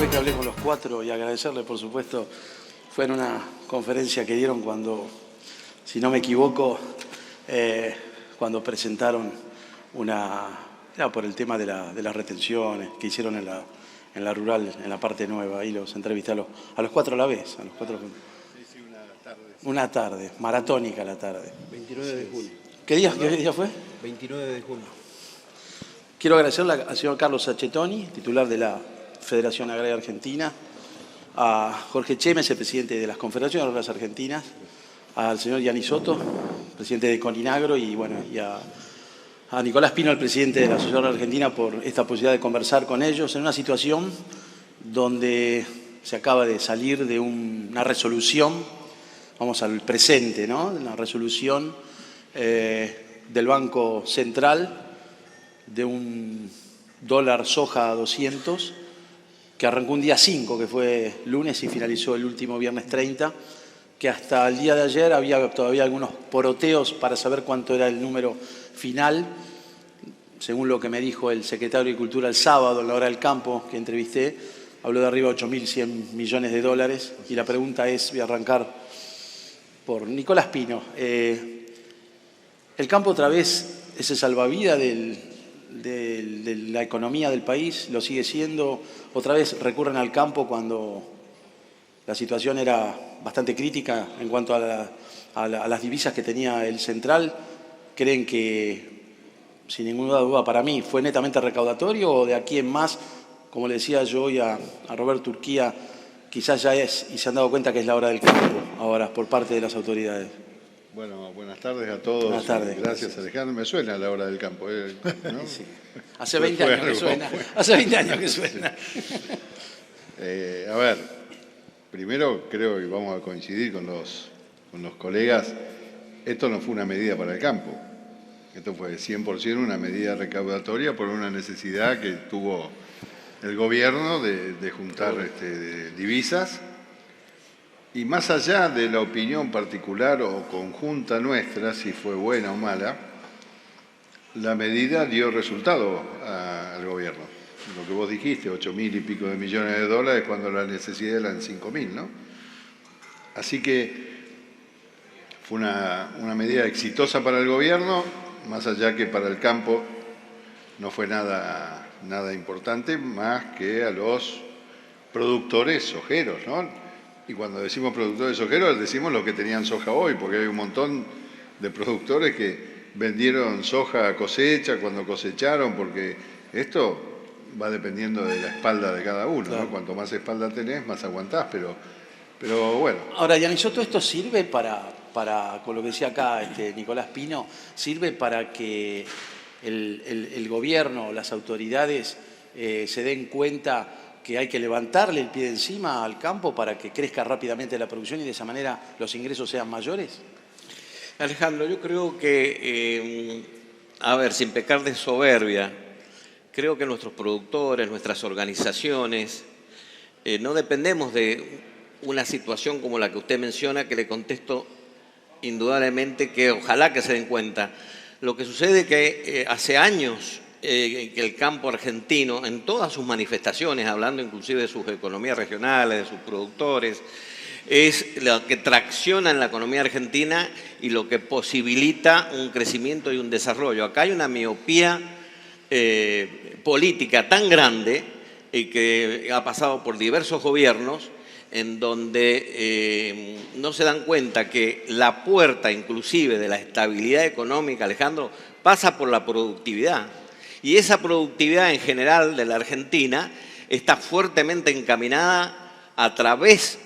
vez que hablé con los cuatro y agradecerles, por supuesto, fue en una conferencia que dieron cuando, si no me equivoco, cuando presentaron era por el tema de las retenciones que hicieron en la rural, en la parte nueva. Ahí los entrevisté a los cuatro a la vez. A los cuatro. Sí, una tarde. Una tarde, maratónica la tarde. 29 de junio. ¿Qué día fue? 29 de junio. Quiero agradecerle al señor Carlos Sachetoni, titular de la Federación Agraria Argentina, a Jorge Chemes, el presidente de las Confederaciones Agrarias Argentinas, al señor Gianni Soto, presidente de Coninagro, y a Nicolás Pino, el presidente de la Asociación Argentina, por esta posibilidad de conversar con ellos en una situación donde se acaba de salir de una resolución, vamos al presente, ¿no? Una resolución del Banco Central de un dólar soja a 200, que arrancó un día 5, que fue lunes, y finalizó el último viernes 30, que hasta el día de ayer había todavía algunos poroteos para saber cuánto era el número final. Según lo que me dijo el secretario de Agricultura el sábado en la hora del campo que entrevisté, habló de arriba de 8.100 millones de dólares. Y la pregunta es, voy a arrancar por Nicolás Pino. El campo otra vez es el salvavidas de la economía del país, lo sigue siendo. Otra vez recurren al campo cuando la situación era bastante crítica en cuanto a las divisas que tenía el central. ¿Creen que, sin ninguna duda para mí, fue netamente recaudatorio, o de aquí en más, como le decía yo hoy a Robert Turquía, quizás ya es y se han dado cuenta que es la hora del campo ahora por parte de las autoridades? Bueno, buenas tardes a todos. Buenas tardes. Gracias, Alejandro. Me suena la hora del campo, ¿no? Sí. Hace 20 años que suena. Hace 20 años que suena. A ver, primero creo que vamos a coincidir con los colegas. Esto no fue una medida para el campo. Esto fue 100% una medida recaudatoria por una necesidad que tuvo el gobierno de juntar divisas. Y más allá de la opinión particular o conjunta nuestra, si fue buena o mala, la medida dio resultado al gobierno. Lo que vos dijiste, 8.000 y pico de millones de dólares, cuando la necesidad eran 5.000, ¿no? Así que fue una medida exitosa para el gobierno, más allá que para el campo no fue nada importante, más que a los productores sojeros, ¿no? Y cuando decimos productores sojeros, decimos los que tenían soja hoy, porque hay un montón de productores que vendieron soja a cosecha cuando cosecharon, porque esto va dependiendo de la espalda de cada uno, claro, ¿no? Cuanto más espalda tenés, más aguantás, pero bueno. Ahora, Gianni Soto, ¿esto sirve para, con lo que decía acá Nicolás Pino, sirve para que el gobierno, las autoridades se den cuenta que hay que levantarle el pie de encima al campo para que crezca rápidamente la producción y de esa manera los ingresos sean mayores? Alejandro, yo creo que, a ver, sin pecar de soberbia, creo que nuestros productores, nuestras organizaciones, no dependemos de una situación como la que usted menciona, que le contesto indudablemente que ojalá que se den cuenta. Lo que sucede es que hace años que el campo argentino, en todas sus manifestaciones, hablando inclusive de sus economías regionales, de sus productores, es lo que tracciona en la economía argentina y lo que posibilita un crecimiento y un desarrollo. Acá hay una miopía política tan grande que ha pasado por diversos gobiernos, en donde no se dan cuenta que la puerta inclusive de la estabilidad económica, Alejandro, pasa por la productividad. Y esa productividad en general de la Argentina está fuertemente encaminada a través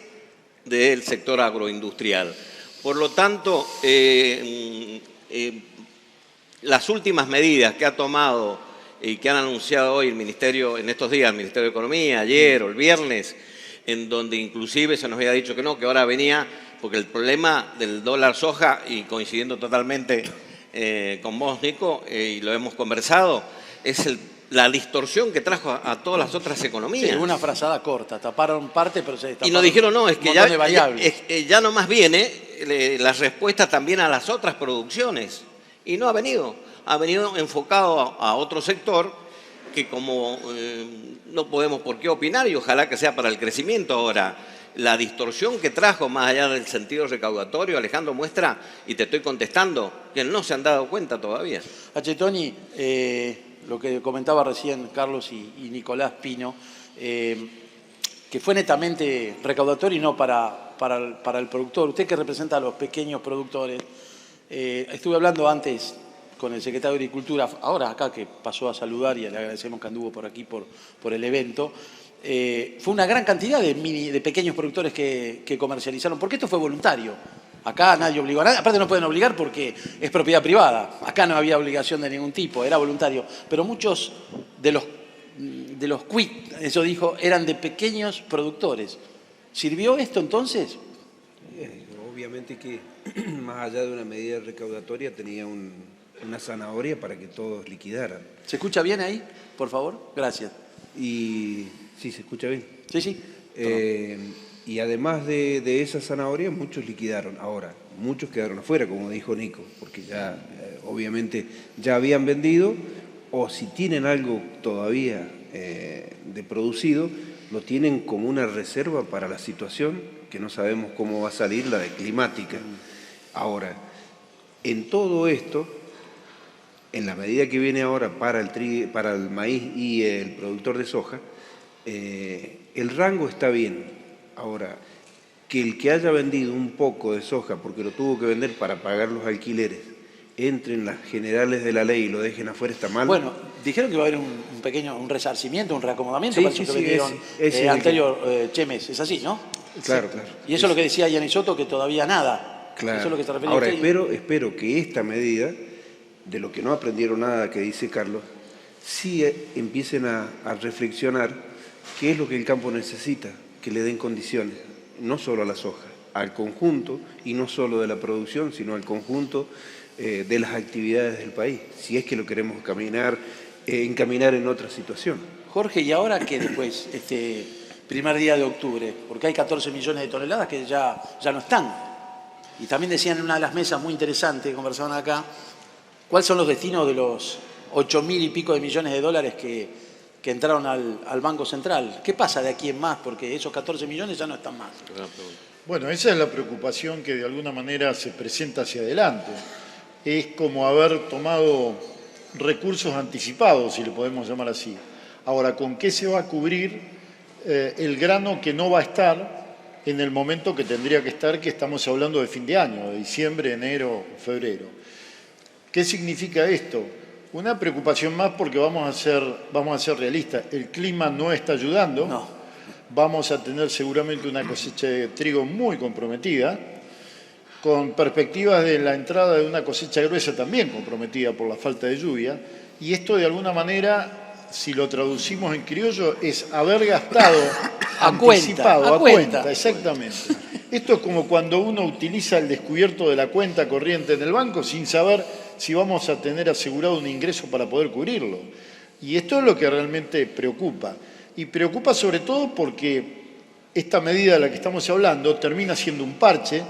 del sector agroindustrial. Por lo tanto, las últimas medidas que ha tomado y que han anunciado hoy el Ministerio, en estos días, el Ministerio de Economía, ayer o el viernes, en donde inclusive se nos había dicho que no, que ahora venía, porque el problema del dólar soja, y coincidiendo totalmente con vos, Nico, y lo hemos conversado, es la distorsión que trajo a todas las otras economías. Sí, una frazada corta, taparon parte, pero se destaparon. Y nos dijeron, no, es que ya nomás viene la respuesta también a las otras producciones. Y no ha venido enfocado a otro sector que como no podemos por qué opinar y ojalá que sea para el crecimiento ahora. La distorsión que trajo más allá del sentido recaudatorio, Alejandro, muestra, y te estoy contestando, que no se han dado cuenta todavía. Tony, lo que comentaba recién Carlos y Nicolás Pino, que fue netamente recaudatorio y no para el productor. Usted que representa a los pequeños productores, estuve hablando antes con el secretario de Agricultura, ahora acá que pasó a saludar y le agradecemos que anduvo por aquí por el evento. Fue una gran cantidad de pequeños productores que comercializaron, porque esto fue voluntario. Acá nadie obligó a nadie, aparte no pueden obligar porque es propiedad privada. Acá no había obligación de ningún tipo, era voluntario. Pero muchos de los quit, eso dijo, eran de pequeños productores. ¿Sirvió esto entonces? Obviamente que más allá de una medida recaudatoria tenía una zanahoria para que todos liquidaran. ¿Se escucha bien ahí, por favor? Gracias. Y sí, se escucha bien. Sí, sí. Y además de esa zanahoria, muchos liquidaron. Ahora, muchos quedaron afuera, como dijo Nico, porque ya obviamente ya habían vendido, o si tienen algo todavía de producido, lo tienen como una reserva para la situación, que no sabemos cómo va a salir, la de climática. Ahora, en todo esto, en la medida que viene ahora para el maíz y el productor de soja, el rango está bien. Ahora, que el que haya vendido un poco de soja porque lo tuvo que vender para pagar los alquileres, entre en las generales de la ley y lo dejen afuera, está mal. Bueno, dijeron que va a haber un pequeño resarcimiento, un reacomodamiento, Sí, para sí, eso que sí, vendieron ese anterior Chemes, es así, ¿no? Claro, claro. Y eso es lo que decía Yanis Soto, que todavía nada. Claro. Eso es lo que se refería Ahora, usted. espero que esta medida, de lo que no aprendieron nada que dice Carlos, sí empiecen a reflexionar qué es lo que el campo necesita, que le den condiciones, no solo a la soja, al conjunto, y no solo de la producción, sino al conjunto de las actividades del país, si es que lo queremos encaminar en otra situación. Jorge, ¿y ahora qué después, este primer día de octubre? Porque hay 14 millones de toneladas que ya no están. Y también decían en una de las mesas muy interesante, conversaban acá, ¿cuáles son los destinos de los 8.000 y pico de millones de dólares que entraron al Banco Central? ¿Qué pasa de aquí en más? Porque esos 14 millones ya no están más. Bueno, esa es la preocupación que de alguna manera se presenta hacia adelante. Es como haber tomado recursos anticipados, si le podemos llamar así. Ahora, ¿con qué se va a cubrir el grano que no va a estar en el momento que tendría que estar, que estamos hablando de fin de año, de diciembre, enero, febrero? ¿Qué significa esto? Una preocupación más porque vamos a ser realistas. El clima no está ayudando. No. Vamos a tener seguramente una cosecha de trigo muy comprometida, con perspectivas de la entrada de una cosecha gruesa también comprometida por la falta de lluvia. Y esto de alguna manera, si lo traducimos en criollo, es haber gastado anticipado, a cuenta, exactamente. Esto es como cuando uno utiliza el descubierto de la cuenta corriente en el banco sin saber si vamos a tener asegurado un ingreso para poder cubrirlo. Y esto es lo que realmente preocupa. Y preocupa sobre todo porque esta medida de la que estamos hablando termina siendo un parche,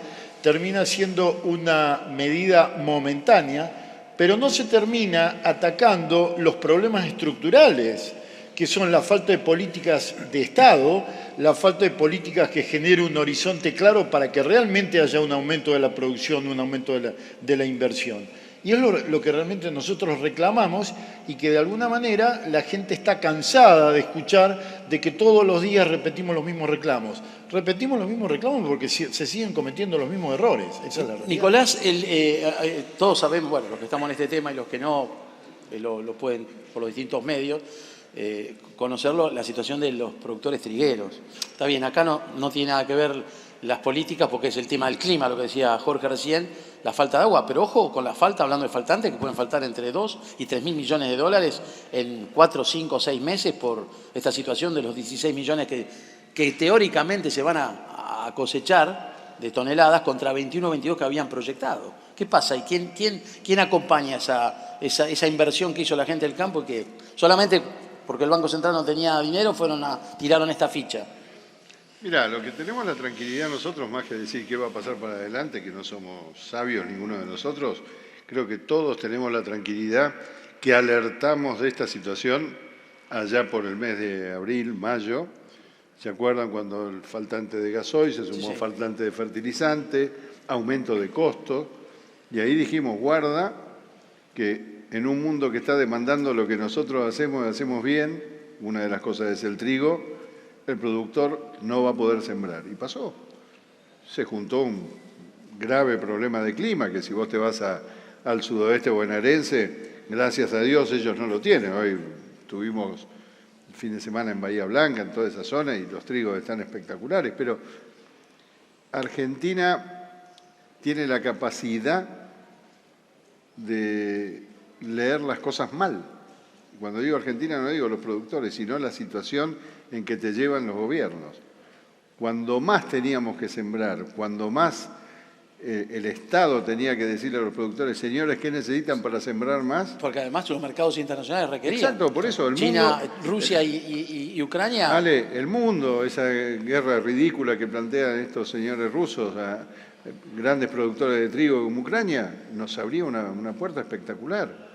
termina siendo una medida momentánea, pero no se termina atacando los problemas estructurales, que son la falta de políticas de Estado, la falta de políticas que genere un horizonte claro para que realmente haya un aumento de la producción, un aumento de la inversión. Y es lo que realmente nosotros reclamamos y que de alguna manera la gente está cansada de escuchar de que todos los días repetimos los mismos reclamos. Repetimos los mismos reclamos porque se siguen cometiendo los mismos errores. Esa es la realidad. Nicolás, todos sabemos, bueno, los que estamos en este tema y los que no lo pueden por los distintos medios, conocerlo, la situación de los productores trigueros. Está bien, acá no tiene nada que ver las políticas porque es el tema del clima, lo que decía Jorge recién, la falta de agua, pero ojo con la falta, hablando de faltantes, que pueden faltar entre 2 y 3.000 millones de dólares en 4, 5, 6 meses por esta situación de los 16 millones que teóricamente se van a cosechar de contra 21 o 22 que habían proyectado. ¿Qué pasa? ¿Y quién acompaña esa inversión que hizo la gente del campo y que solamente porque el Banco Central no tenía dinero tiraron esta ficha? Mirá, lo que tenemos la tranquilidad nosotros, más que decir qué va a pasar para adelante, que no somos sabios ninguno de nosotros, creo que todos tenemos la tranquilidad que alertamos de esta situación allá por el mes de abril, mayo. ¿Se acuerdan cuando el faltante de gasoil se sumó Sí. faltante de fertilizante, aumento de costos? Y ahí dijimos, guarda, que en un mundo que está demandando lo que nosotros hacemos bien, una de las cosas es el trigo, el productor no va a poder sembrar. Y pasó. Se juntó un grave problema de clima, que si vos te vas al sudoeste bonaerense, gracias a Dios ellos no lo tienen. Hoy tuvimos el fin de semana en Bahía Blanca, en toda esa zona, y los trigos están espectaculares, pero Argentina tiene la capacidad de leer las cosas mal. Cuando digo Argentina no digo los productores, sino la situación en que te llevan los gobiernos. Cuando más teníamos que sembrar, cuando más el Estado tenía que decirle a los productores, señores, ¿qué necesitan para sembrar más? Porque además los mercados internacionales requerían. Exacto, por eso el China, mundo... Rusia y Ucrania. Vale, el mundo, esa guerra ridícula que plantean estos señores rusos a grandes productores de trigo como Ucrania, nos abría una puerta espectacular.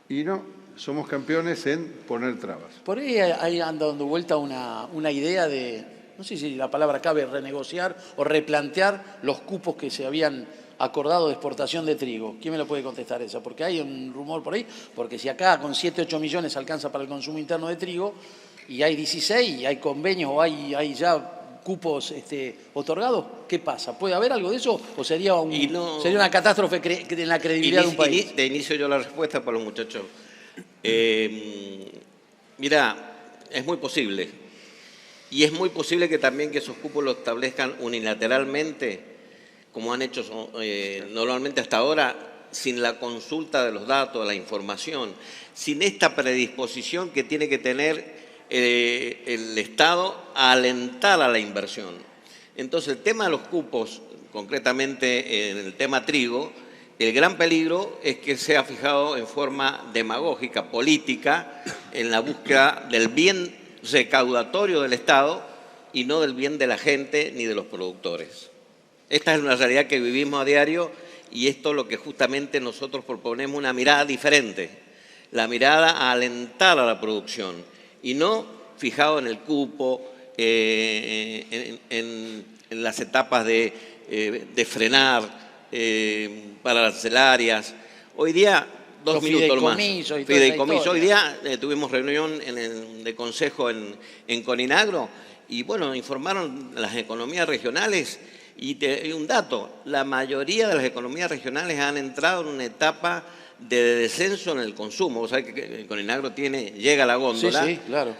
Y no, somos campeones en poner trabas. Por ahí anda dando vuelta una idea de, no sé si la palabra cabe, renegociar o replantear los cupos que se habían acordado de exportación de trigo. ¿Quién me lo puede contestar eso? Porque hay un rumor por ahí, porque si acá con 7, 8 millones alcanza para el consumo interno de trigo, y hay 16, y hay convenios o hay ya cupos otorgados, ¿qué pasa? ¿Puede haber algo de eso o sería sería una catástrofe en la credibilidad de un país? De inicio yo la respuesta para los muchachos. Mira, es muy posible. Y es muy posible que también que esos cupos los establezcan unilateralmente, como han hecho normalmente hasta ahora, sin la consulta de los datos, de la información, sin esta predisposición que tiene que tener el Estado a alentar a la inversión. Entonces, el tema de los cupos, concretamente en el tema trigo, el gran peligro es que sea fijado en forma demagógica, política, en la búsqueda del bien recaudatorio del Estado y no del bien de la gente ni de los productores. Esta es una realidad que vivimos a diario y esto es lo que justamente nosotros proponemos, una mirada diferente, la mirada a alentar a la producción y no fijado en el cupo, en las etapas de frenar para las arancelarias. Hoy día, dos minutos más. Fideicomiso. Hoy día tuvimos reunión de consejo en Coninagro y bueno, informaron las economías regionales y un dato, la mayoría de las economías regionales han entrado en una etapa de descenso en el consumo. Vos sabés que Coninagro llega a la góndola. Sí, claro.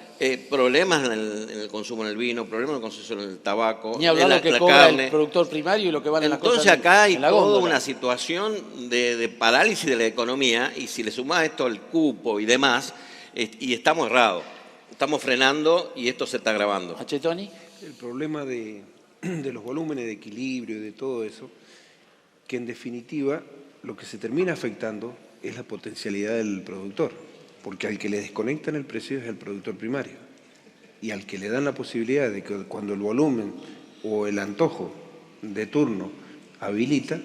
Problemas en el consumo en el vino, problemas en el consumo en el tabaco, ni hablar en lo que la cobra carne. el productor primario y lo que vale la cosa. Entonces acá hay en la toda góndola. una situación de parálisis de la economía y si le sumás esto el cupo y demás, y estamos errados, estamos frenando y esto se está agravando. Achetoni. El problema de los volúmenes de equilibrio y de todo eso, que en definitiva lo que se termina afectando es la potencialidad del productor, porque al que le desconectan el precio es el productor primario y al que le dan la posibilidad de que cuando el volumen o el antojo de turno habilita,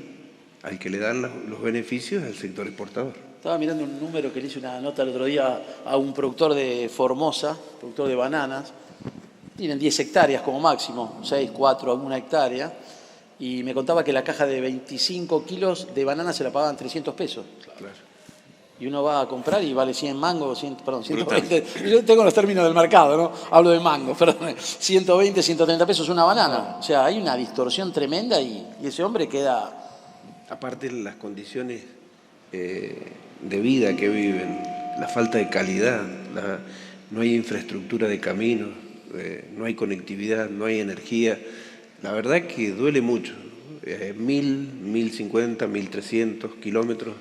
al que le dan los beneficios es el sector exportador. Estaba mirando un número que le hice una nota el otro día a un productor de Formosa, productor de bananas. Tienen 10 hectáreas como máximo, 6, 4, alguna hectárea. Y me contaba que la caja de 25 kilos de bananas se la pagaban 300 pesos. Claro. Y uno va a comprar y vale 100 mangos, 120. Yo tengo los términos del mercado, ¿no? Hablo de mangos, perdón. 120, 130 pesos una banana. O sea, hay una distorsión tremenda y ese hombre queda... Aparte las condiciones de vida que viven, la falta de calidad, no hay infraestructura de caminos, no hay conectividad, no hay energía. La verdad que duele mucho. 1050, 1300 kilómetros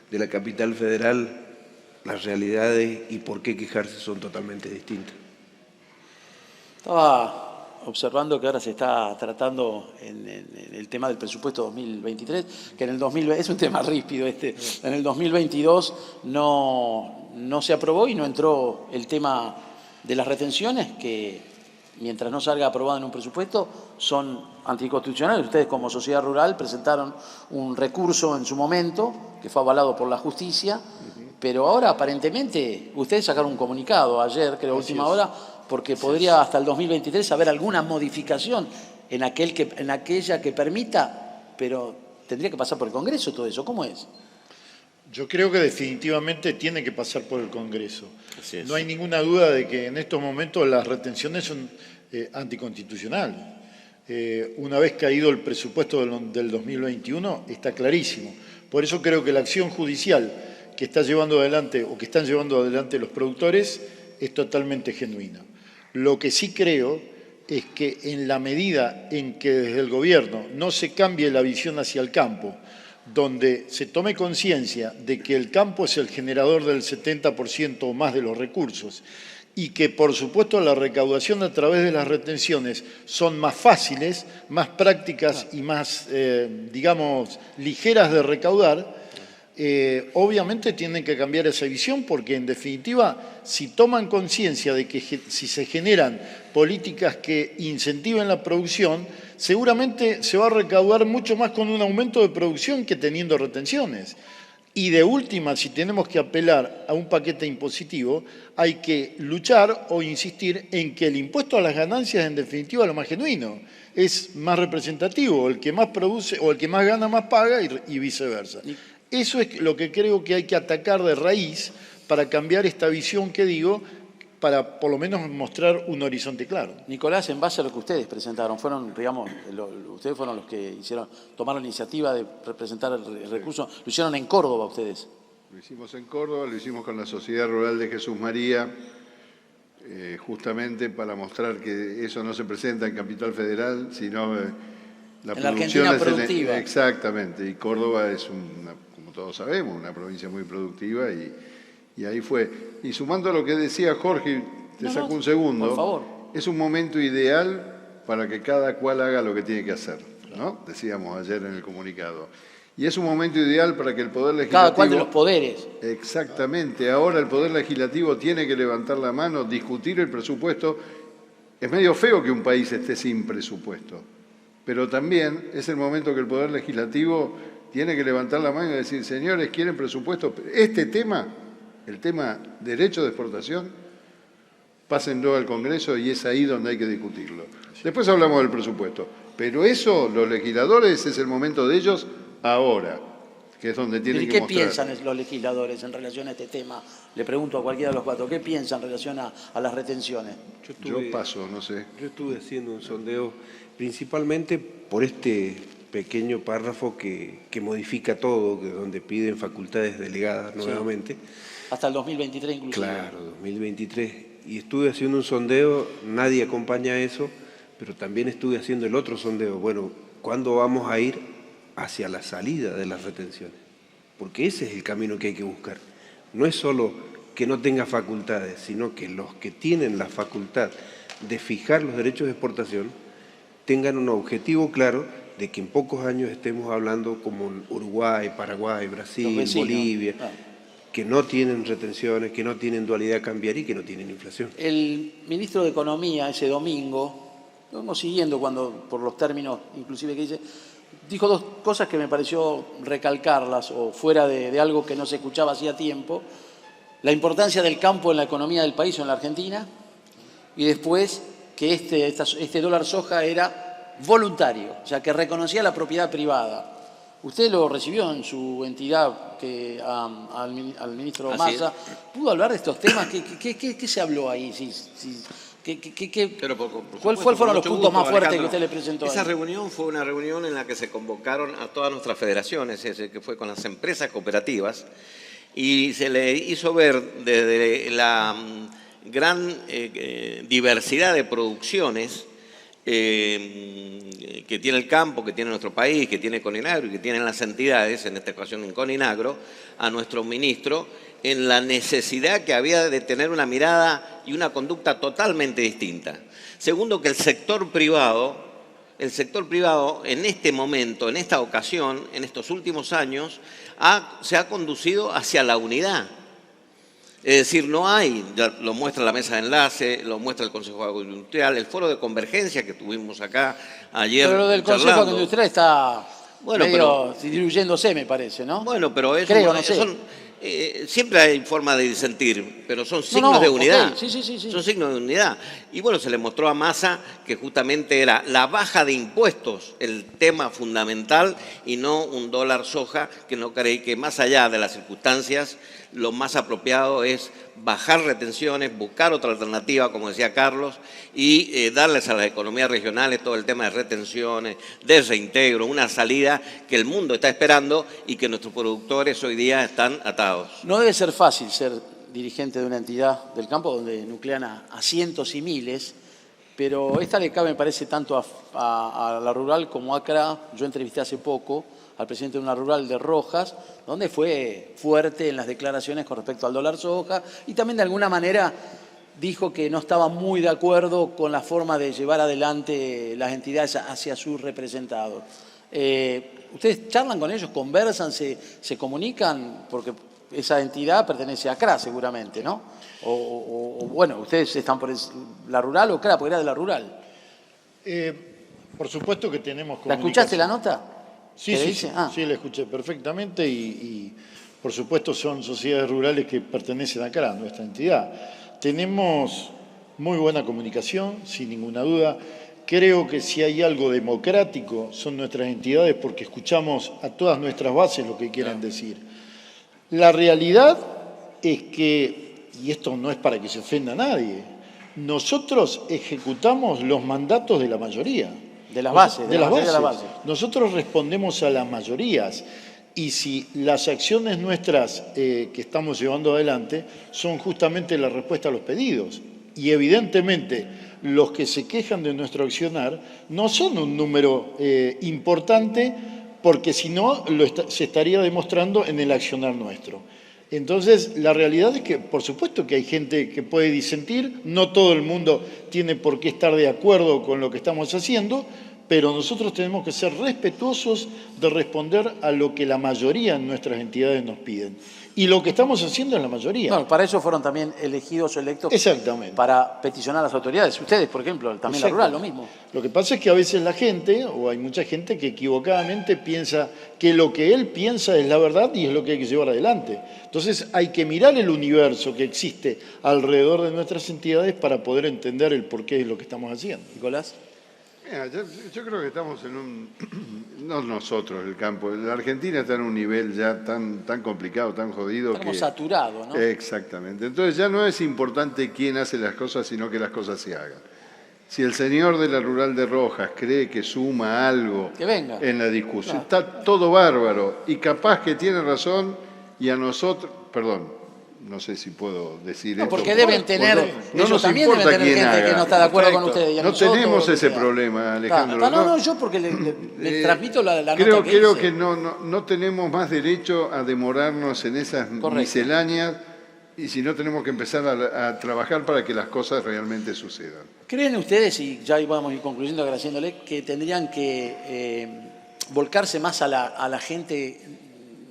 de la capital federal, las realidades y por qué quejarse son totalmente distintas. Estaba observando que ahora se está tratando en el tema del presupuesto 2023, que en el 2020, es un tema ríspido en el 2022 no se aprobó y no entró el tema de las retenciones, que mientras no salga aprobado en un presupuesto son anticonstitucionales. Ustedes como sociedad rural presentaron un recurso en su momento, que fue avalado por la justicia, Pero ahora aparentemente ustedes sacaron un comunicado ayer, creo, a última hora, porque podría hasta el 2023 haber alguna modificación en aquella que permita, pero tendría que pasar por el Congreso todo eso. ¿Cómo es? Yo creo que definitivamente tiene que pasar por el Congreso. Así es. No hay ninguna duda de que en estos momentos las retenciones son anticonstitucionales. Una vez caído el presupuesto del 2021, está clarísimo. Por eso creo que la acción judicial que está llevando adelante o que están llevando adelante los productores es totalmente genuina. Lo que sí creo es que en la medida en que desde el gobierno no se cambie la visión hacia el campo, donde se tome conciencia de que el campo es el generador del 70% o más de los recursos y que, por supuesto, la recaudación a través de las retenciones son más fáciles, más prácticas y más, digamos, ligeras de recaudar, obviamente tienen que cambiar esa visión porque, en definitiva, si toman conciencia de que si se generan políticas que incentiven la producción, seguramente se va a recaudar mucho más con un aumento de producción que teniendo retenciones. Y de última, si tenemos que apelar a un paquete impositivo, hay que luchar o insistir en que el impuesto a las ganancias, en definitiva, es lo más genuino. Es más representativo, el que más produce o el que más gana más paga y viceversa. Eso es lo que creo que hay que atacar de raíz para cambiar esta visión que digo, para por lo menos mostrar un horizonte claro. Nicolás, en base a lo que ustedes presentaron, ustedes fueron los que tomaron la iniciativa de presentar el recurso, lo hicieron en Córdoba ustedes. Lo hicimos en Córdoba, lo hicimos con la Sociedad Rural de Jesús María, justamente para mostrar que eso no se presenta en Capital Federal, sino la en la Argentina productiva. Exactamente, y Córdoba es como todos sabemos, una provincia muy productiva y ahí fue. Y sumando a lo que decía Jorge, saco un segundo, por favor. Es un momento ideal para que cada cual haga lo que tiene que hacer, ¿no? Decíamos ayer en el comunicado. Y es un momento ideal para que el Poder Legislativo... Cada cual de los poderes. Exactamente. Ahora el Poder Legislativo tiene que levantar la mano, discutir el presupuesto. Es medio feo que un país esté sin presupuesto, pero también es el momento que el Poder Legislativo tiene que levantar la mano y decir, señores, ¿quieren presupuesto? Este tema, el tema derecho de exportación, pásenlo al Congreso y es ahí donde hay que discutirlo. Después hablamos del presupuesto, pero eso, los legisladores, es el momento de ellos ahora, que es donde tienen que mostrar. ¿Y qué piensan los legisladores en relación a este tema? Le pregunto a cualquiera de los cuatro, ¿qué piensan en relación a las retenciones? Yo paso, no sé. Yo estuve haciendo un sondeo principalmente por este pequeño párrafo que modifica todo, donde piden facultades delegadas nuevamente. Hasta el 2023 inclusive. Claro, 2023. Y estuve haciendo un sondeo, nadie acompaña eso, pero también estuve haciendo el otro sondeo. Bueno, ¿cuándo vamos a ir hacia la salida de las retenciones? Porque ese es el camino que hay que buscar. No es solo que no tenga facultades, sino que los que tienen la facultad de fijar los derechos de exportación tengan un objetivo claro de que en pocos años estemos hablando como Uruguay, Paraguay, Brasil, Bolivia, que no tienen retenciones, que no tienen dualidad cambiaria y que no tienen inflación. El ministro de Economía ese domingo, lo vamos siguiendo por los términos inclusive que dice, dijo dos cosas que me pareció recalcarlas o fuera de algo que no se escuchaba hacía tiempo, la importancia del campo en la economía del país o en la Argentina, y después que este dólar soja era voluntario, o sea, que reconocía la propiedad privada. Usted lo recibió en su entidad al ministro Massa. ¿Pudo hablar de estos temas? ¿Qué se habló ahí? ¿Cuáles fueron los puntos más fuertes que usted le presentó? Esa reunión fue una reunión en la que se convocaron a todas nuestras federaciones, que fue con las empresas cooperativas, y se le hizo ver desde la gran diversidad de producciones que tiene el campo, que tiene nuestro país, que tiene Coninagro y que tienen las entidades, en esta ocasión en Coninagro, a nuestro ministro, en la necesidad que había de tener una mirada y una conducta totalmente distinta. Segundo, que el sector privado en este momento, en esta ocasión, en estos últimos años, se ha conducido hacia la unidad. Es decir, no hay, ya lo muestra la mesa de enlace, lo muestra el Consejo Agroindustrial, el foro de convergencia que tuvimos acá ayer. Pero lo del Consejo Agroindustrial está medio diluyéndose, me parece, ¿no? Bueno, pero siempre hay forma de disentir, pero son signos de unidad. ok. Sí. Son signos de unidad. Y bueno, se le mostró a Massa que justamente era la baja de impuestos el tema fundamental y no un dólar soja, que no creí que más allá de las circunstancias, lo más apropiado es bajar retenciones, buscar otra alternativa, como decía Carlos, y darles a las economías regionales todo el tema de retenciones, de reintegro, una salida que el mundo está esperando y que nuestros productores hoy día están atados. No debe ser fácil ser dirigente de una entidad del campo donde nuclean a cientos y miles, pero esta le cabe, me parece, tanto a la rural como a ACRA. Yo entrevisté hace poco al presidente de una rural de Rojas, donde fue fuerte en las declaraciones con respecto al dólar soja y también de alguna manera dijo que no estaba muy de acuerdo con la forma de llevar adelante las entidades hacia sus representados. ¿Ustedes charlan con ellos, conversan, se comunican? Porque esa entidad pertenece a CRA seguramente, ¿no? O bueno, ustedes están por la rural o CRA, porque era de la rural. Por supuesto que tenemos ¿La escuchaste la nota? Sí, sí, la escuché perfectamente y por supuesto son sociedades rurales que pertenecen a CRA, nuestra entidad. Tenemos muy buena comunicación, sin ninguna duda. Creo que si hay algo democrático son nuestras entidades porque escuchamos a todas nuestras bases lo que quieran decir. La realidad es que, y esto no es para que se ofenda a nadie, nosotros ejecutamos los mandatos de la mayoría. De las bases. De las bases. Nosotros respondemos a las mayorías y si las acciones nuestras que estamos llevando adelante son justamente la respuesta a los pedidos. Y evidentemente los que se quejan de nuestro accionar no son un número importante porque si no se estaría demostrando en el accionar nuestro. Entonces, la realidad es que, por supuesto que hay gente que puede disentir, no todo el mundo tiene por qué estar de acuerdo con lo que estamos haciendo, pero nosotros tenemos que ser respetuosos de responder a lo que la mayoría de nuestras entidades nos piden. Y lo que estamos haciendo es la mayoría. No, para eso fueron también elegidos o electos. Exactamente. Para peticionar a las autoridades. Ustedes, por ejemplo, también la rural, lo mismo. Lo que pasa es que a veces la gente, o hay mucha gente que equivocadamente piensa que lo que él piensa es la verdad y es lo que hay que llevar adelante. Entonces hay que mirar el universo que existe alrededor de nuestras entidades para poder entender el porqué de lo que estamos haciendo. Nicolás. Mira, yo creo que estamos en un... No nosotros, el campo. La Argentina está en un nivel ya tan complicado, tan jodido. Estamos saturados, ¿no? Exactamente. Entonces ya no es importante quién hace las cosas, sino que las cosas se hagan. Si el señor de la Rural de Rojas cree que suma algo que venga en la discusión, está todo bárbaro. Y capaz que tiene razón y a nosotros... Perdón. No sé si puedo decir esto. Porque deben tener, no nos también importa deben tener quién gente haga. que no está de acuerdo con ustedes. No tenemos ese problema, Alejandro. No, yo porque le transmito la nota creo que que no tenemos más derecho a demorarnos en esas misceláneas y si no tenemos que empezar a trabajar para que las cosas realmente sucedan. ¿Creen ustedes, y ya vamos a ir concluyendo agradeciéndole, que tendrían que volcarse más a la gente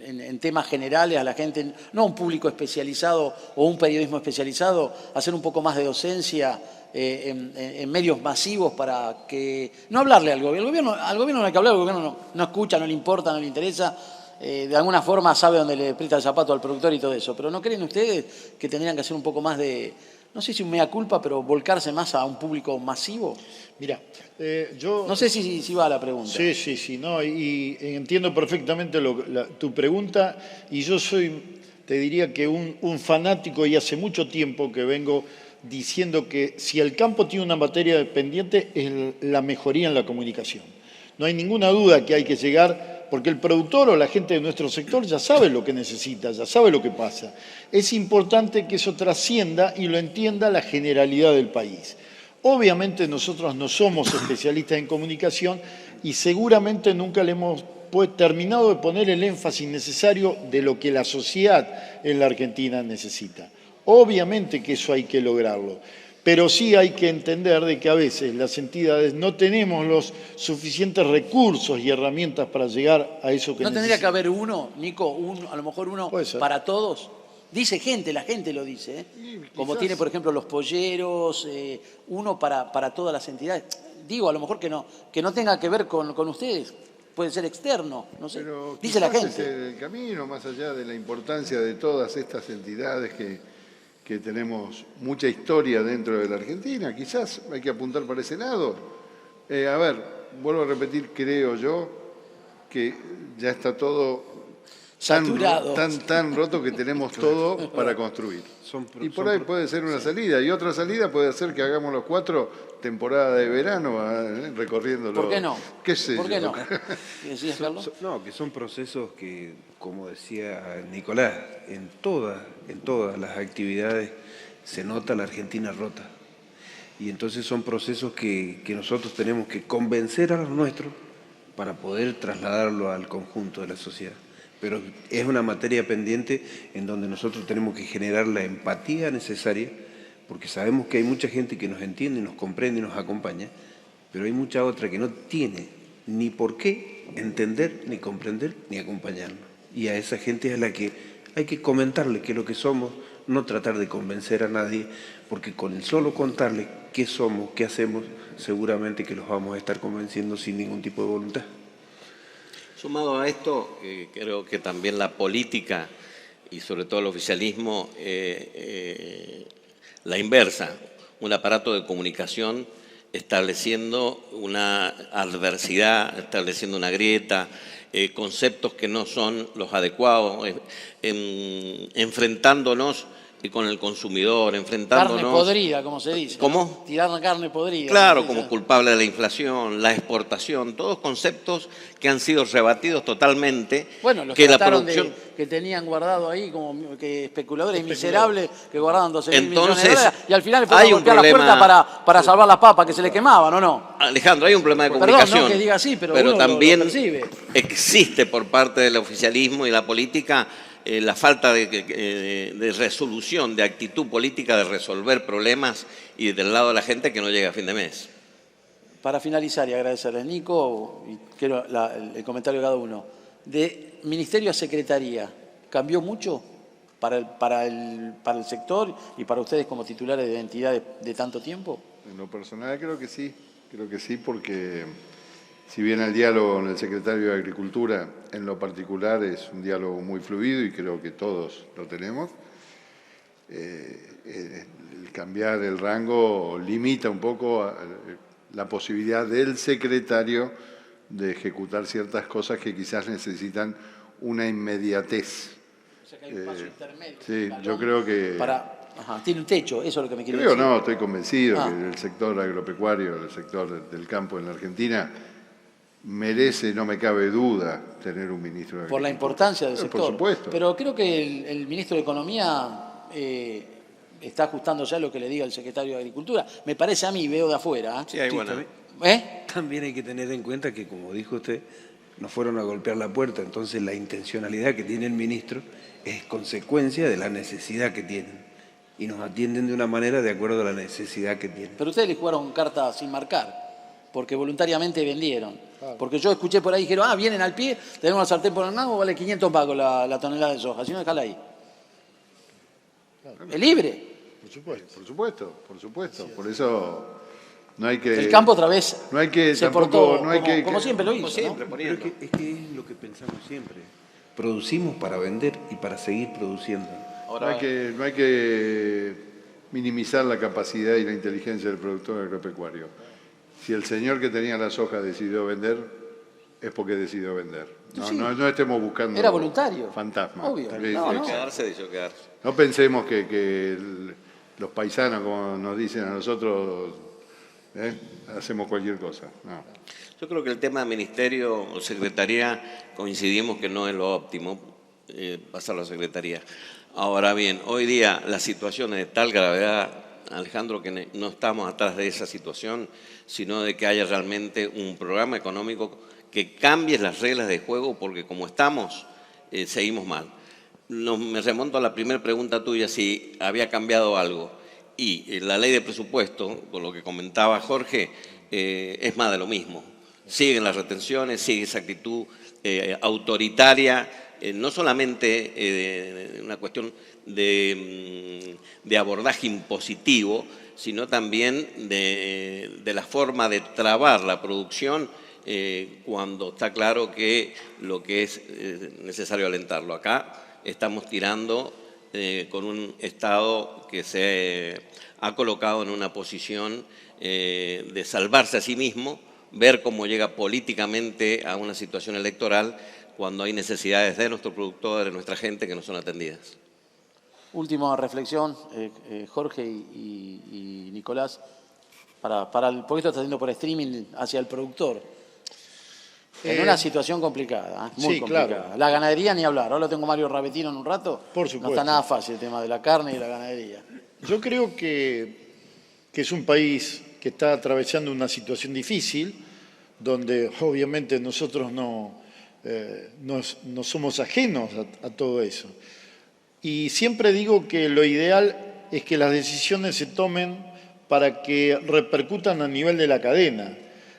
en temas generales, a la gente, no a un público especializado o un periodismo especializado, hacer un poco más de docencia en medios masivos para que... No hablarle al gobierno no hay que hablar, el gobierno no escucha, no le importa, no le interesa, de alguna forma sabe dónde le aprieta el zapato al productor y todo eso, pero ¿no creen ustedes que tendrían que hacer un poco más de, no sé si un mea culpa, pero volcarse más a un público masivo? Mira, yo... No sé si va a la pregunta. Sí, no, y entiendo perfectamente tu pregunta, y yo soy, te diría que un fanático, y hace mucho tiempo que vengo diciendo que si el campo tiene una materia pendiente es la mejoría en la comunicación. No hay ninguna duda que hay que llegar, porque el productor o la gente de nuestro sector ya sabe lo que necesita, ya sabe lo que pasa. Es importante que eso trascienda y lo entienda la generalidad del país. Obviamente nosotros no somos especialistas en comunicación y seguramente nunca le hemos terminado de poner el énfasis necesario de lo que la sociedad en la Argentina necesita. Obviamente que eso hay que lograrlo, pero sí hay que entender de que a veces las entidades no tenemos los suficientes recursos y herramientas para llegar a eso que necesitamos. ¿No tendría que haber uno, Nico, a lo mejor uno para todos? Dice gente, la gente lo dice, como tiene, por ejemplo, los polleros, uno para todas las entidades. Digo, a lo mejor que no tenga que ver con ustedes. puede ser externo, no sé. Pero Dice la quizás gente. es el camino, más allá de la importancia de todas estas entidades que tenemos mucha historia dentro de la Argentina, quizás hay que apuntar para ese lado. A ver, vuelvo a repetir, creo yo que ya está todo Saturado. tan roto que tenemos todo para construir. Y por ahí puede ser una salida. Y otra salida puede ser que hagamos los 4 temporada de verano recorriéndolo. ¿Por qué no? ¿Qué sé ¿Por qué yo? no? ¿Qué decías, Carlos? No, que son procesos que, como decía Nicolás, en todas las actividades se nota la Argentina rota. Y entonces son procesos que nosotros tenemos que convencer a los nuestros para poder trasladarlo al conjunto de la sociedad. Pero es una materia pendiente en donde nosotros tenemos que generar la empatía necesaria, porque sabemos que hay mucha gente que nos entiende, nos comprende y nos acompaña, pero hay mucha otra que no tiene ni por qué entender, ni comprender, ni acompañarnos. Y a esa gente es a la que hay que comentarle qué es lo que somos, no tratar de convencer a nadie, porque con el solo contarle qué somos, qué hacemos, seguramente que los vamos a estar convenciendo sin ningún tipo de voluntad. Sumado a esto, creo que también la política y sobre todo el oficialismo, la inversa, un aparato de comunicación estableciendo una adversidad, estableciendo una grieta, conceptos que no son los adecuados, enfrentándonos con el consumidor, enfrentándonos... Carne podrida, como se dice. ¿Cómo? Tirar la carne podrida. Claro, como se como dice. culpable de la inflación, la exportación, todos conceptos que han sido rebatidos totalmente. Bueno, los que la trataron producción... que tenían guardado ahí como que especuladores miserables que guardaban 12.000 millones de Entonces, dólares y al final le fueron hay a un golpear la problema- puerta para salvar las papas que se le quemaban, ¿o no? Alejandro, hay un problema de Perdón, comunicación. no que diga así, pero uno lo también percibe. existe por parte del oficialismo y la política la falta de resolución, de actitud política de resolver problemas y del lado de la gente que no llega a fin de mes. Para finalizar y agradecerle, Nico, y quiero el comentario de cada uno. De ministerio a secretaría, ¿cambió mucho para el sector y para ustedes como titulares de entidades de tanto tiempo? En lo personal creo que sí, porque si bien el diálogo con el secretario de Agricultura en lo particular es un diálogo muy fluido y creo que todos lo tenemos, el cambiar el rango limita un poco la posibilidad del secretario de ejecutar ciertas cosas que quizás necesitan una inmediatez. O sea que hay un paso intermedio. Sí, yo creo que... Tiene un techo, eso es lo que me quiere Creo decir. no, estoy convencido Ah. que el sector agropecuario, el sector del campo en la Argentina, merece, no me cabe duda, tener un ministro de Agricultura. Por la importancia del sector. Por supuesto. Pero creo que el ministro de Economía está ajustándose a lo que le diga el secretario de Agricultura. Me parece a mí, veo de afuera. Sí, hay buena. También hay que tener en cuenta que, como dijo usted, nos fueron a golpear la puerta, entonces la intencionalidad que tiene el ministro es consecuencia de la necesidad que tienen. Y nos atienden de una manera de acuerdo a la necesidad que tienen. Pero ustedes le jugaron cartas sin marcar, porque voluntariamente vendieron. Porque yo escuché por ahí, dijeron, vienen al pie, tenemos una sartén por el mango, vale 500 pagos la tonelada de soja, si no, dejala ahí. Es libre. Por supuesto. Por supuesto. Por eso no hay que... El campo otra vez no hay que, se tampoco, portó no hay como que, siempre lo hizo. Como siempre, ¿no? Pero poniendo. es que es lo que pensamos siempre. Producimos para vender y para seguir produciendo. no hay que minimizar la capacidad y la inteligencia del productor agropecuario. Si el señor que tenía la soja decidió vender, es porque decidió vender. No, Sí. no estemos buscando Era voluntario. fantasmas. Obvio. Sí, No, sí. no. Quedarse, dice quedarse. No pensemos que los paisanos, como nos dicen a nosotros, hacemos cualquier cosa. No. Yo creo que el tema de ministerio o secretaría coincidimos que no es lo óptimo pasarlo a secretaría. Ahora bien, hoy día la situación es de tal gravedad, Alejandro, que no estamos atrás de esa situación, sino de que haya realmente un programa económico que cambie las reglas de juego, porque como estamos, seguimos mal. Me remonto a la primera pregunta tuya, si había cambiado algo. Y la ley de presupuesto, con lo que comentaba Jorge, es más de lo mismo. Siguen las retenciones, sigue esa actitud autoritaria, no solamente una cuestión de abordaje impositivo, sino también de la forma de trabar la producción cuando está claro que lo que es necesario alentarlo. Acá estamos tirando con un Estado que se ha colocado en una posición de salvarse a sí mismo, ver cómo llega políticamente a una situación electoral cuando hay necesidades de nuestros productores, de nuestra gente que no son atendidas. Última reflexión, Jorge y Nicolás, porque esto está haciendo por streaming hacia el productor. En una situación complicada, muy sí, complicada. claro. La ganadería ni hablar. Ahora tengo Mario Rabetino en un rato. Por supuesto. No está nada fácil el tema de la carne y la ganadería. Yo creo que es un país que está atravesando una situación difícil, donde obviamente nosotros no somos ajenos a todo eso. Y siempre digo que lo ideal es que las decisiones se tomen para que repercutan a nivel de la cadena.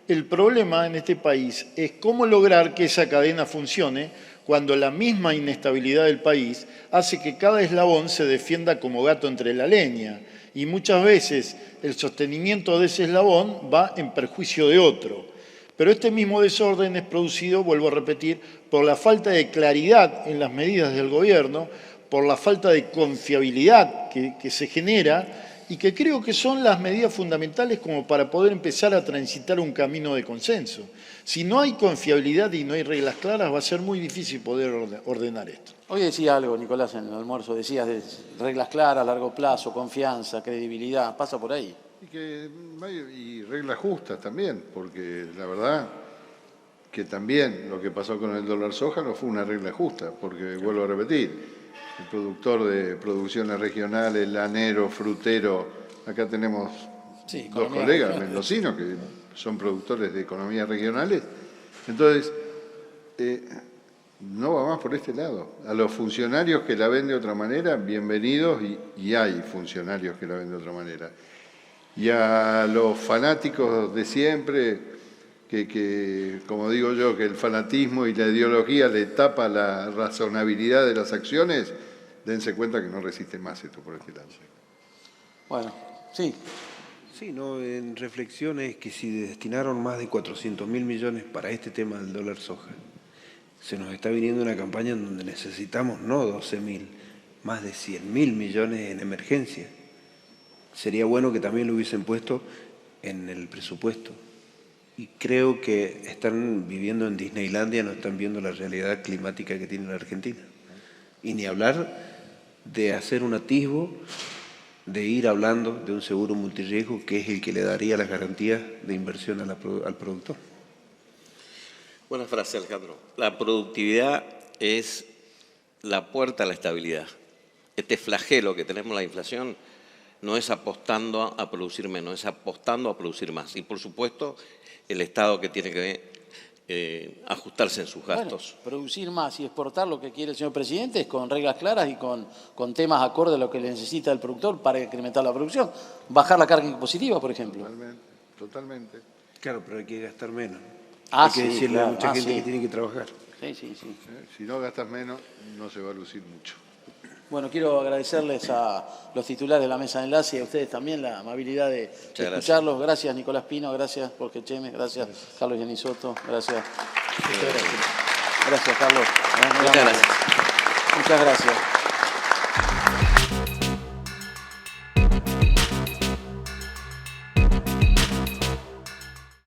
El problema en este país es cómo lograr que esa cadena funcione cuando la misma inestabilidad del país hace que cada eslabón se defienda como gato entre la leña. Y muchas veces el sostenimiento de ese eslabón va en perjuicio de otro. Pero este mismo desorden es producido, vuelvo a repetir, por la falta de claridad en las medidas del gobierno, por la falta de confiabilidad que se genera y que creo que son las medidas fundamentales como para poder empezar a transitar un camino de consenso. Si no hay confiabilidad y no hay reglas claras, va a ser muy difícil poder ordenar esto. Hoy decía algo, Nicolás, en el almuerzo, decías de reglas claras, largo plazo, confianza, credibilidad, pasa por ahí. Y reglas justas también, porque la verdad que también lo que pasó con el dólar soja no fue una regla justa, porque vuelvo a repetir, el productor de producciones regionales, lanero, frutero, acá tenemos dos colegas mendocinos que son productores de economías regionales, entonces no va más por este lado. A los funcionarios que la ven de otra manera, bienvenidos, y hay funcionarios que la ven de otra manera. Y a los fanáticos de siempre, que como digo yo, que el fanatismo y la ideología le tapa la razonabilidad de las acciones, dense cuenta que no resiste más esto por este lado. Bueno, sí. Sí, no, en reflexiones que si destinaron más de 400.000 millones para este tema del dólar soja, se nos está viniendo una campaña en donde necesitamos no 12.000, más de 100.000 millones en emergencia. Sería bueno que también lo hubiesen puesto en el presupuesto. Y creo que están viviendo en Disneylandia, no están viendo la realidad climática que tiene la Argentina. Y ni hablar de hacer un atisbo, de ir hablando de un seguro multirriesgo que es el que le daría las garantías de inversión al productor. Buena frase, Alejandro. La productividad es la puerta a la estabilidad. Este flagelo que tenemos, la inflación, no es apostando a producir menos, es apostando a producir más. Y, por supuesto, el Estado que tiene que ajustarse en sus gastos. Bueno, producir más y exportar lo que quiere el señor presidente es con reglas claras y con temas acorde a lo que le necesita el productor para incrementar la producción. Bajar la carga impositiva, por ejemplo. Totalmente. Claro, pero hay que gastar menos. Hay que decirle a mucha gente que tiene que trabajar. Sí. Si no gastas menos, no se va a lucir mucho. Bueno, quiero agradecerles a los titulares de la mesa de enlace y a ustedes también la amabilidad de escucharlos. Gracias, Nicolás Pino, gracias, Jorge Cheme, gracias, Carlos Giannisotto, gracias. Gracias, Carlos. Muchas gracias. Muchas gracias.